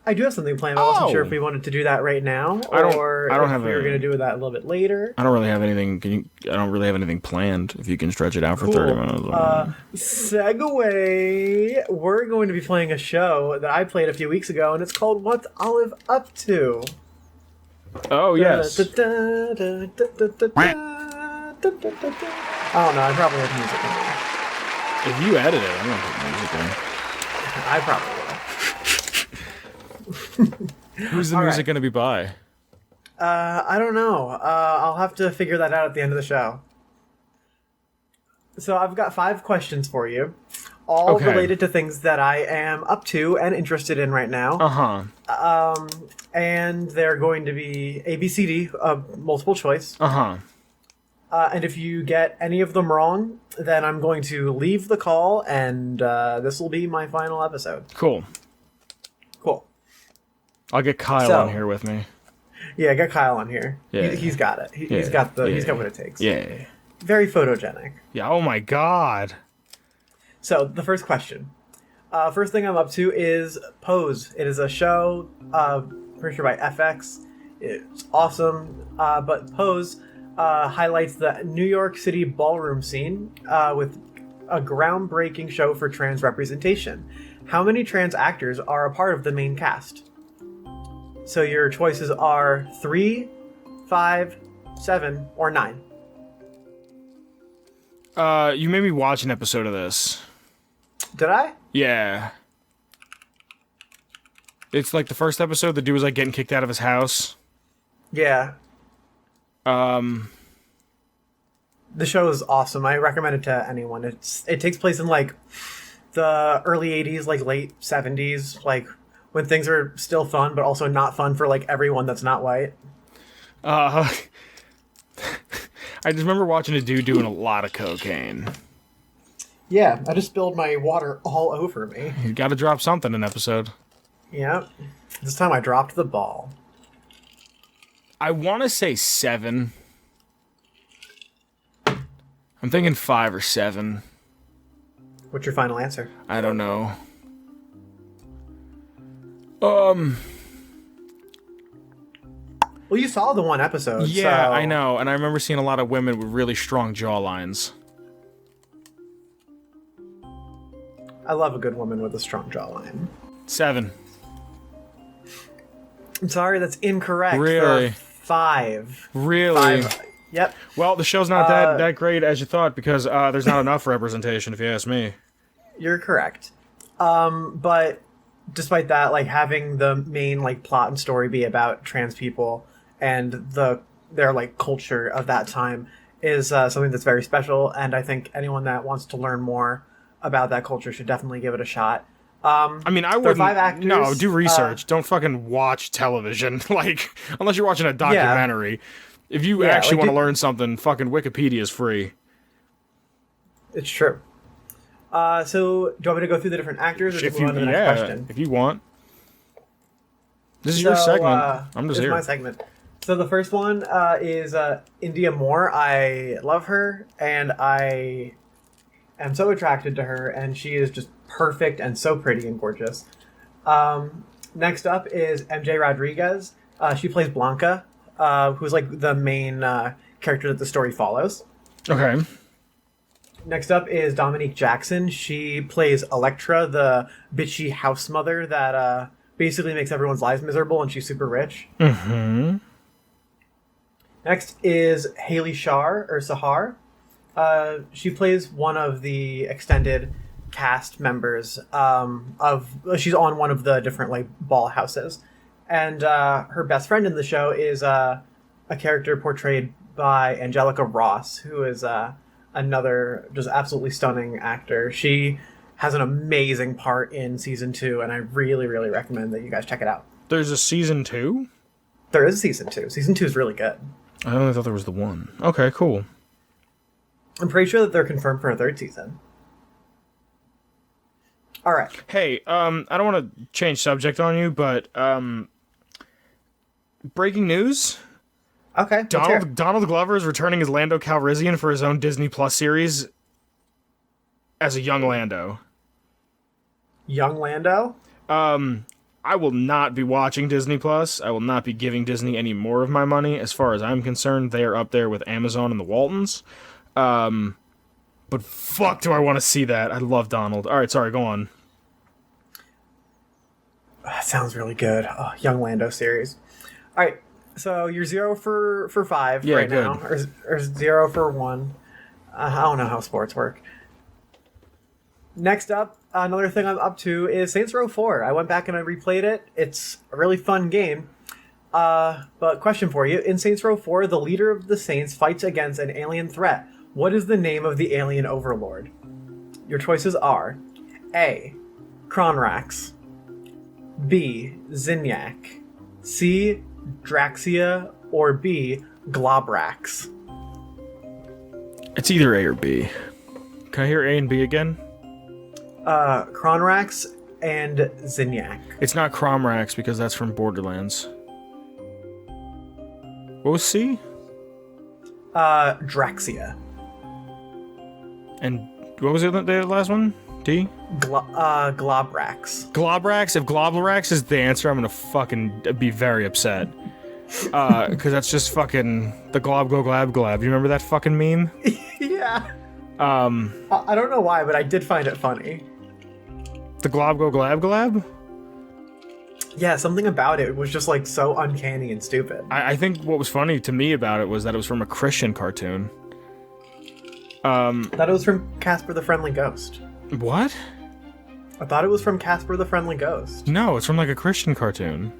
I do have something planned. I wasn't sure if we wanted to do that right now, or I don't if have we were going to do that a little bit later. I don't really have anything. I don't really have anything planned. If you can stretch it out for 30 minutes. Segue. We're going to be playing a show that I played a few weeks ago, and it's called What's Olive Up To? Oh, yes. I don't know. I probably have music in there. If you edit it, I'm going to put music in. I probably will. Who's the music going to be by? I don't know. I'll have to figure that out at the end of the show. So I've got 5 questions for you, all related to things that I am up to and interested in right now. Uh-huh. And they're going to be A, B, C, D, multiple choice. Uh-huh. And if you get any of them wrong, then I'm going to leave the call, and this will be my final episode. Cool. Cool. I'll get Kyle on here with me. Yeah, get Kyle on here. Yeah. He's got it. He's got what it takes. Yeah. Very photogenic. Yeah, oh my god. So, the first question. First thing I'm up to is Pose. It is a show, pretty sure by FX. It's awesome. But Pose highlights the New York City ballroom scene with a groundbreaking show for trans representation. How many trans actors are a part of the main cast? So your choices are 3, 5, 7, or 9. You made me watch an episode of this. Did I? Yeah. It's like the first episode, the dude was like getting kicked out of his house. Yeah. The show is awesome. I recommend it to anyone. It takes place in like the early 80s, like late 70s, like when things are still fun, but also not fun for like everyone that's not white. I just remember watching a dude doing a lot of cocaine. Yeah, I just spilled my water all over me. You gotta drop something in an episode. Yeah. This time I dropped the ball. I want to say 7. I'm thinking 5 or 7. What's your final answer? I don't know. Well, you saw the one episode. Yeah, so... I know, and I remember seeing a lot of women with really strong jawlines. I love a good woman with a strong jawline. 7. I'm sorry, that's incorrect. Really? 5. Really? 5. Yep. Well, the show's not that great as you thought because there's not enough representation, if you ask me. You're correct. But despite that, like having the main like plot and story be about trans people and their like culture of that time is something that's very special. And I think anyone that wants to learn more about that culture should definitely give it a shot. I mean, I wouldn't. 5 actors, no, do research. Don't fucking watch television. Like, unless you're watching a documentary. Yeah. If you actually want to learn something, fucking Wikipedia is free. It's true. So, do you want me to go through the different actors, or move on to the next question? If you want. This is your segment. I'm just here. It's my segment. So the first one is India Moore. I love her, and I am so attracted to her, and she is just perfect and so pretty and gorgeous. Next up is MJ Rodriguez. She plays Blanca, who's like the main character that the story follows. Okay. Next up is Dominique Jackson. She plays Electra, the bitchy house mother that basically makes everyone's lives miserable, and she's super rich. Mm-hmm. Next is Haley Sahar. She plays one of the extended cast members she's on one of the different like ball houses, and her best friend in the show is a character portrayed by Angelica Ross, who is another just absolutely stunning actor. She has an amazing part in season 2, and I really, really recommend that you guys check it out. There's a season 2? There is a season 2. Season 2 is really good. I only thought there was the 1. Okay, cool. I'm pretty sure that they're confirmed for a 3rd season. All right. Hey, I don't want to change subject on you, but breaking news. Okay. Donald Glover is returning as Lando Calrissian for his own Disney Plus series as a young Lando. Young Lando? I I will not be watching Disney Plus. I will not be giving Disney any more of my money. As far as I'm concerned, they are up there with Amazon and the Waltons. But fuck, do I want to see that? I love Donald. All right, sorry, go on. That sounds really good. Oh, Young Lando series. All right, so you're 0 for 5 right good. Now, or 0 for 1. I don't know how sports work. Next up, another thing I'm up to is Saints Row 4. I went back and I replayed it. It's a really fun game. But question for you. In Saints Row 4, the leader of the Saints fights against an alien threat. What is the name of the alien overlord? Your choices are A. Kronrax, B. Zinyak, C. Draxia, or B. Globrax. It's either A or B. Can I hear A and B again? Kronrax and Zinyak. It's not Cromrax because that's from Borderlands. What was C? Draxia. And what was the last one? D? Globrax. Globrax? If Globrax is the answer, I'm gonna fucking be very upset. Because that's just fucking the glob go glab glab. You remember that fucking meme? Yeah. I don't know why, but I did find it funny. The glob go glab glab? Yeah, something about it was just like so uncanny and stupid. I think what was funny to me about it was that it was from a Christian cartoon. That it was from Casper the Friendly Ghost. What? I thought it was from Casper the Friendly Ghost. No, it's from like a Christian cartoon.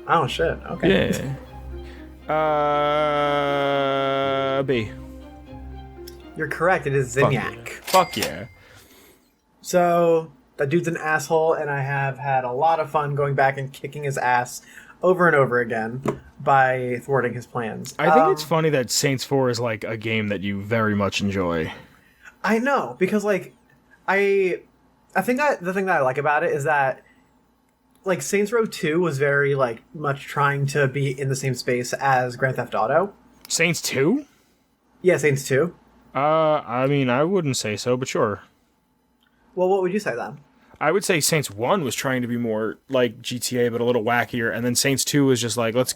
Oh shit, okay. Yeah. B. You're correct, it is Zinyak. Fuck yeah. So, that dude's an asshole, and I have had a lot of fun going back and kicking his ass over and over again by thwarting his plans. I think it's funny that Saints 4 is like a game that you very much enjoy. I know, because like, I think the thing that I like about it is that like Saints Row 2 was very like much trying to be in the same space as Grand Theft Auto. Saints 2? Yeah, Saints 2. I mean, I wouldn't say so, but sure. Well, what would you say then? I would say Saints 1 was trying to be more like GTA, but a little wackier, and then Saints 2 was just like, let's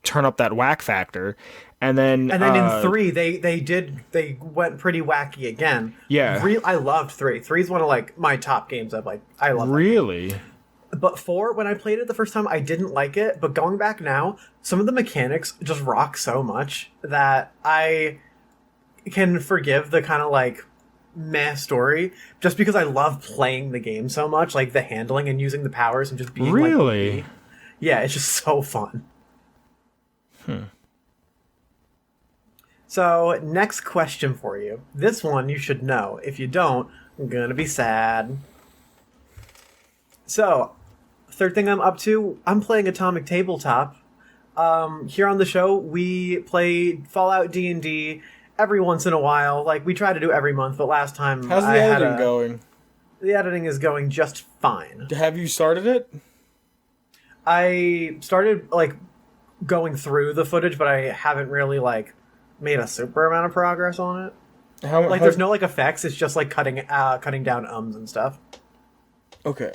turn up that whack factor. And then in 3, they went pretty wacky again. Yeah. I loved 3. 3 is one of like my top games I love. Really? But 4, when I played it the first time, I didn't like it. But going back now, some of the mechanics just rock so much that I can forgive the kind of like meh story just because I love playing the game so much, like the handling and using the powers and just being really like, yeah, it's just so fun. So next question for you. This one you should know. If you don't, I'm gonna be sad. So third thing I'm up to, I'm playing Atomic Tabletop. Here on the show we play Fallout D&D every once in a while. Like, we try to do every month, but last time... How's the editing going? The editing is going just fine. Have you started it? I started, like, going through the footage, but I haven't really, like, made a super amount of progress on it. There's no, like, effects. It's just, like, cutting down ums and stuff. Okay.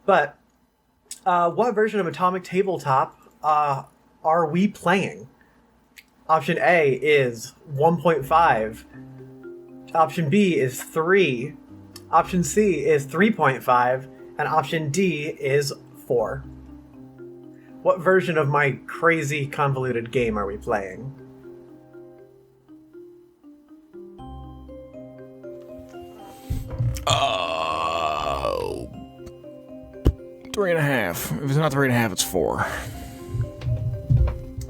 But, what version of Atomic Tabletop are we playing? Option A is 1.5. Option B is 3. Option C is 3.5. And option D is 4. What version of my crazy convoluted game are we playing? Oh. 3.5. If it's not 3.5, it's 4.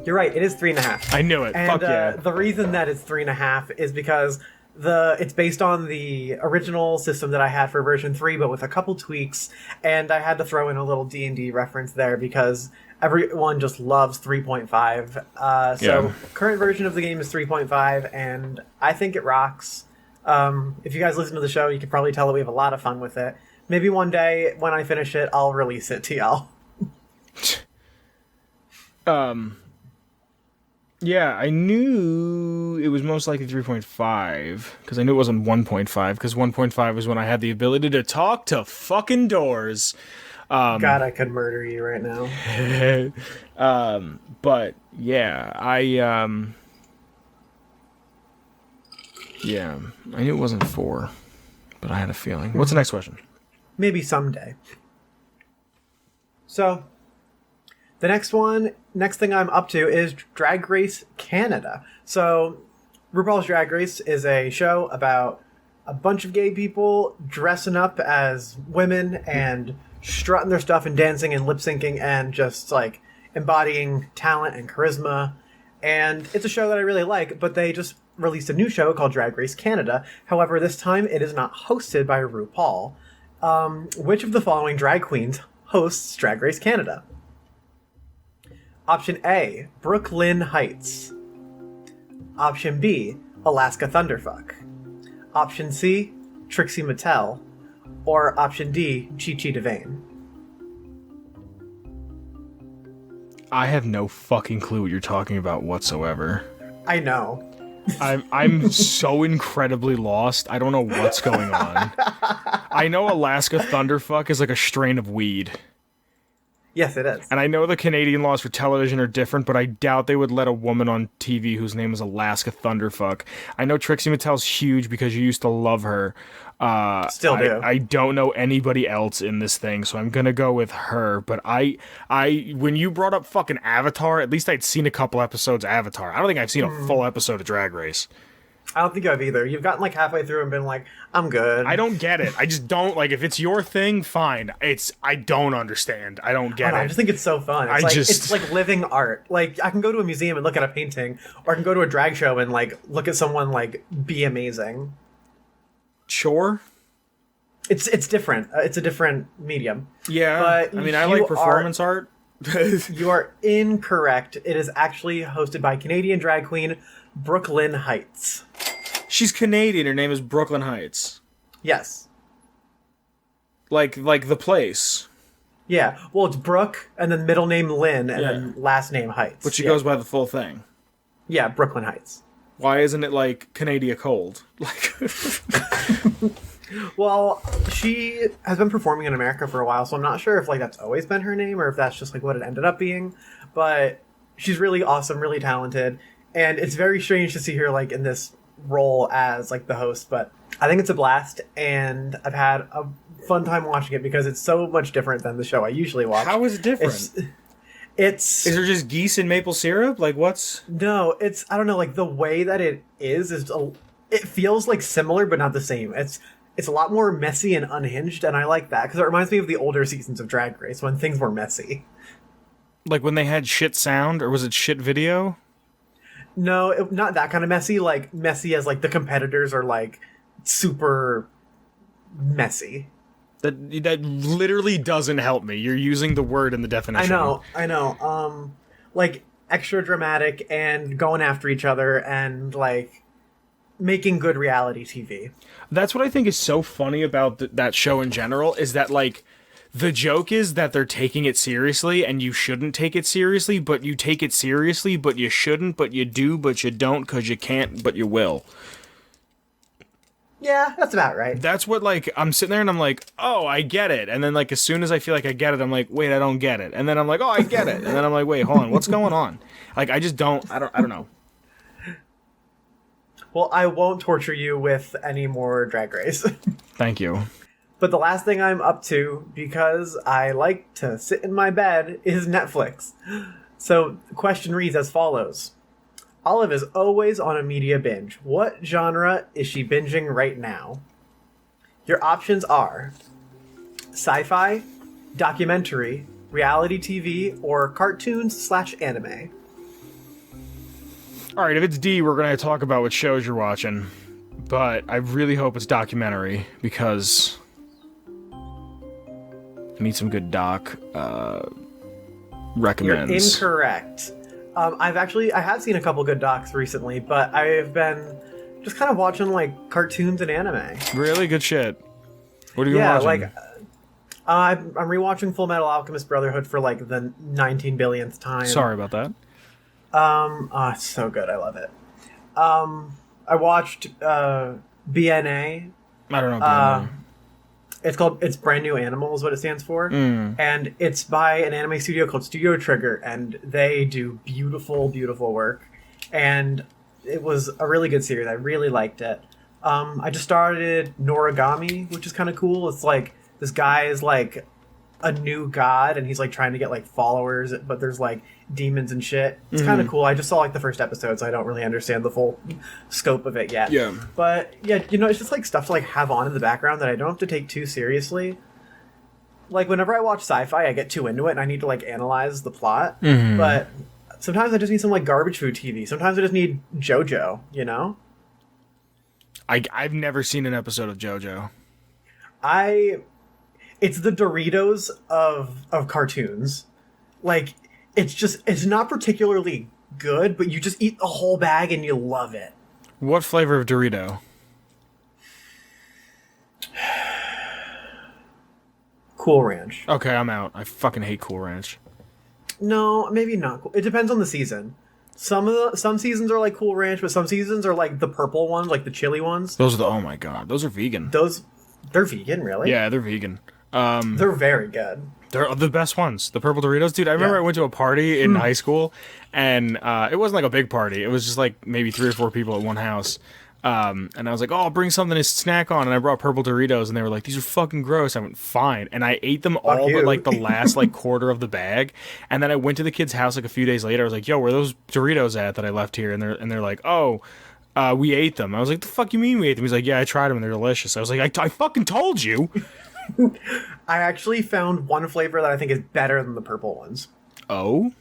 You're right, it is 3.5. I knew it. And, fuck yeah. The reason that it's 3.5 is because it's based on the original system that I had for version 3, but with a couple tweaks, and I had to throw in a little D&D reference there because everyone just loves 3.5. Current version of the game is 3.5, and I think it rocks. If you guys listen to the show, you can probably tell that we have a lot of fun with it. Maybe one day, when I finish it, I'll release it to y'all. Yeah, I knew it was most likely 3.5, because I knew it wasn't 1.5, because 1.5 was when I had the ability to talk to fucking doors. God, I could murder you right now. But yeah, yeah, I knew it wasn't 4, but I had a feeling. What's the next question? Maybe someday. So, the next thing I'm up to is Drag Race Canada. So, RuPaul's Drag Race is a show about a bunch of gay people dressing up as women and strutting their stuff and dancing and lip syncing and just like embodying talent and charisma. And it's a show that I really like, but they just released a new show called Drag Race Canada. However, this time it is not hosted by RuPaul. Which of the following drag queens hosts Drag Race Canada? Option A, Brooklyn Heights. Option B, Alaska Thunderfuck. Option C, Trixie Mattel. Or option D, Chi Chi DeVane. I have no fucking clue what you're talking about whatsoever. I know. I'm so incredibly lost. I don't know what's going on. I know Alaska Thunderfuck is like a strain of weed. Yes, it is. And I know the Canadian laws for television are different, but I doubt they would let a woman on TV whose name is Alaska Thunderfuck. I know Trixie Mattel's huge because you used to love her. Still do. I don't know anybody else in this thing, so I'm gonna go with her. But I when you brought up fucking Avatar, at least I'd seen a couple episodes of Avatar. I don't think I've seen a full episode of Drag Race. I don't think you have either. You've gotten like halfway through and been like, I'm good. I don't get it. I just don't, like, if it's your thing, fine. I don't understand. I don't get it. I just think it's so fun. It's like living art. Like, I can go to a museum and look at a painting, or I can go to a drag show and like look at someone like be amazing. Sure. It's different. It's a different medium. Yeah. But I mean, I like performance art. You are incorrect. It is actually hosted by Canadian drag queen Brooklyn Heights. She's Canadian. Her name is Brooklyn Heights. Yes. Like the place. Yeah. Well, it's Brooke, and then middle name Lynn, and then last name Heights. But she goes by the full thing. Yeah, Brooklyn Heights. Why isn't it like Canada Cold? Like. Well, she has been performing in America for a while, so I'm not sure if like that's always been her name or if that's just like what it ended up being. But she's really awesome, really talented, and it's very strange to see her like in this role as like the host. But I think it's a blast, and I've had a fun time watching it because it's so much different than the show I usually watch. How is it different? It's is there just geese and maple syrup? Like what's? No, it's I don't know. Like the way that it is it feels like similar but not the same. It's a lot more messy and unhinged, and I like that because it reminds me of the older seasons of Drag Race when things were messy. Like when they had shit sound, or was it shit video? No, not that kind of messy. Like messy as like the competitors are like super messy. That literally doesn't help me. You're using the word in the definition. I know. Like extra dramatic and going after each other and like making good reality TV. That's what I think is so funny about that show in general, is that like the joke is that they're taking it seriously and you shouldn't take it seriously, but you take it seriously, but you shouldn't, but you do, but you don't because you can't, but you will. Yeah, that's about right. That's what, like, I'm sitting there and I'm like, oh, I get it. And then, like, as soon as I feel like I get it, I'm like, wait, I don't get it. And then I'm like, oh, I get it. And then I'm like, wait, hold on, what's going on? Like, I just don't, I don't know. Well, I won't torture you with any more Drag Race. Thank you. But the last thing I'm up to, because I like to sit in my bed, is Netflix. So the question reads as follows. Olive is always on a media binge. What genre is she binging right now? Your options are sci-fi, documentary, reality TV, or cartoons/anime. All right, if it's D, we're going to talk about what shows you're watching. But I really hope it's documentary, because I need some good doc recommends. You're incorrect. I have seen a couple good docs recently, but I've been just kind of watching like cartoons and anime. Really good shit. What are you watching? Like I'm rewatching Full Metal Alchemist Brotherhood for like the 19 billionth time. Sorry about that. It's so good. I love it. I watched BNA. I don't know. It's Brand New Animal is what it stands for, and it's by an anime studio called Studio Trigger, and they do beautiful, beautiful work. And it was a really good series. I really liked it. I just started Noragami, which is kind of cool. It's like this guy is like a new god, and he's like trying to get like followers, but there's like demons and shit. It's kind of cool. I just saw like the first episode, so I don't really understand the full scope of it yet. Yeah. But yeah, it's just like stuff to like have on in the background that I don't have to take too seriously. Like whenever I watch sci-fi, I get too into it and I need to like analyze the plot. But sometimes I just need some like garbage food TV. Sometimes I just need JoJo, I've never seen an episode of JoJo. It's the Doritos of cartoons. Like, it's not particularly good, but you just eat the whole bag and you love it. What flavor of Dorito? Cool Ranch. Okay, I'm out. I fucking hate Cool Ranch. No, maybe not. It depends on the season. Some seasons are like Cool Ranch, but some seasons are like the purple ones, like the chili ones. Those are oh my god, those are vegan. They're vegan, really? Yeah, they're vegan. They're very good. They're the best ones. The purple Doritos, dude. I remember I went to a party in high school, and it wasn't like a big party. It was just like maybe 3 or 4 people at one house. And I was like, "Oh, I'll bring something to snack on." And I brought purple Doritos, and they were like, "These are fucking gross." I went, "Fine," and I ate them all but like the last like quarter of the bag. And then I went to the kid's house like a few days later. I was like, "Yo, where are those Doritos at that I left here?" And they're like, "Oh, we ate them." I was like, "The fuck you mean we ate them?" He's like, "Yeah, I tried them and they're delicious." I was like, I fucking told you." I actually found one flavor that I think is better than the purple ones. Oh?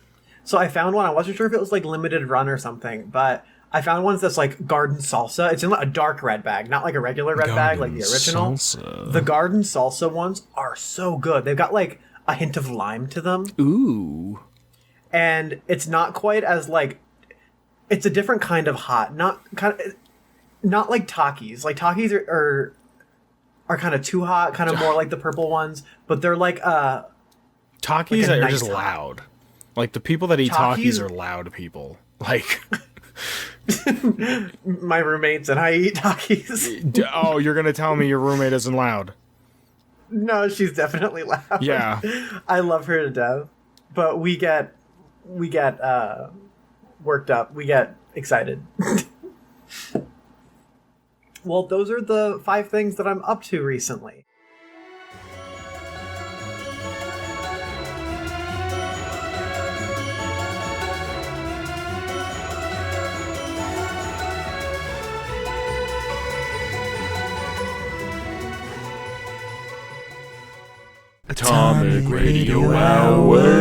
So I found one. I wasn't sure if it was like limited run or something, but I found one that's like garden salsa. It's in a dark red bag, not like a regular red bag like the original. Salsa. The garden salsa ones are so good. They've got like a hint of lime to them. Ooh. And it's not quite as like, it's a different kind of hot. Not like Takis. Like Takis are kind of too hot, kind of more like the purple ones, but they're like Takis like are just loud. Like the people that eat Takis are loud people. Like my roommates and I eat Takis. Oh, you're gonna tell me your roommate isn't loud? No, she's definitely loud. Yeah, I love her to death, but we get worked up. We get excited. Well, those are the 5 things that I'm up to recently. Atomic Radio Hour.